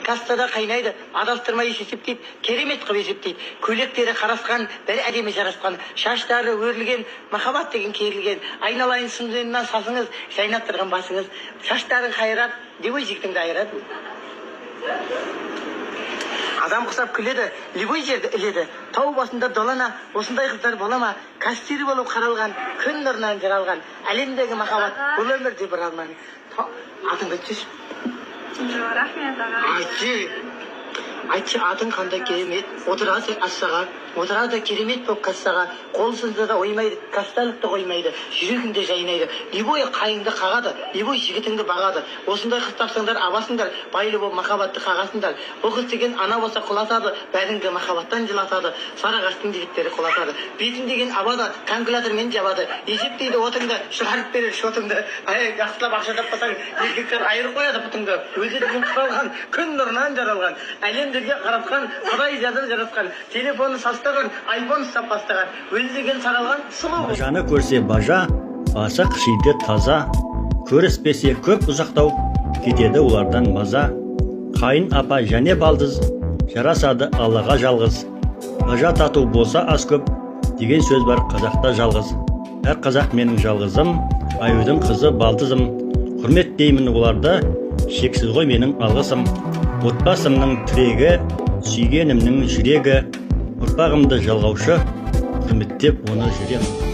кассада қайнайды, адастырмай есептейді, керемет қылып есептейді. Көйлектері қарасқан, бір әдемі жарасқан, шаштары өрілген, махаббат деген керілген, айналайын сымжайынан сасыңыз, жайнап тұрған басыңыз, шаштарын қайрап, любой жігітіңді айырады. Адам құсап күледі, любой жерді іледі, тау басында долана, осындай қыздар бола ма, кастері болып қаралған, күн нұрынан жаралған, әлемдегі махаббат, бұл өмірде бір алман. Атыңды түс. Рахмет аға. Айтшы, атың қандай керемет, отырады ассаға, отырады керемет боп кассаға, қол сызды да оймайды, касталықты қоймайды, жүрегіңде жайнайды, любой қайыңды қағады, любой жігітіңді бағады. Осындай қыз тапсаңдар, абасыңдар, байлы боп махаббатты қағасыңдар. Бұл қыз деген ана болса құлатады, бәріңді махаббаттан жылатады, сарағаштың жігіттері құлатады. Бетін деген абады, калькулятормен жабады, есептейді отыңды, шығарып берер шотыңды. Жақсылап ақша таппасаң, еркектер айырып қояды пұтыңды. Өзі деген құралған, күн нұрынан жаралған, әлемдерге қаратқан, Құдай жазып жаратқан, телефоны састаған, айфон ұстап бастаған, өзі деген саралған сұлу. Бажаны көрсе бажа, басы қышиды таза, көріспесе көп ұзақтау, кетеді олардан маза. Қайын апа және балдыз, жарасады Аллаға жалғыз. Бажа тату болса аз көп, деген сөз бар қазақта жалғыз. Әр қазақ менің жалғызым, аюдың қызы балдызым. Құрметтеймін оларды, шексіз ғой менің алғысым. Отбасымның тірегі, сүйгенімнің жүрегі, ұрпағымды жалғаушы, құрметтеп оны жүремін.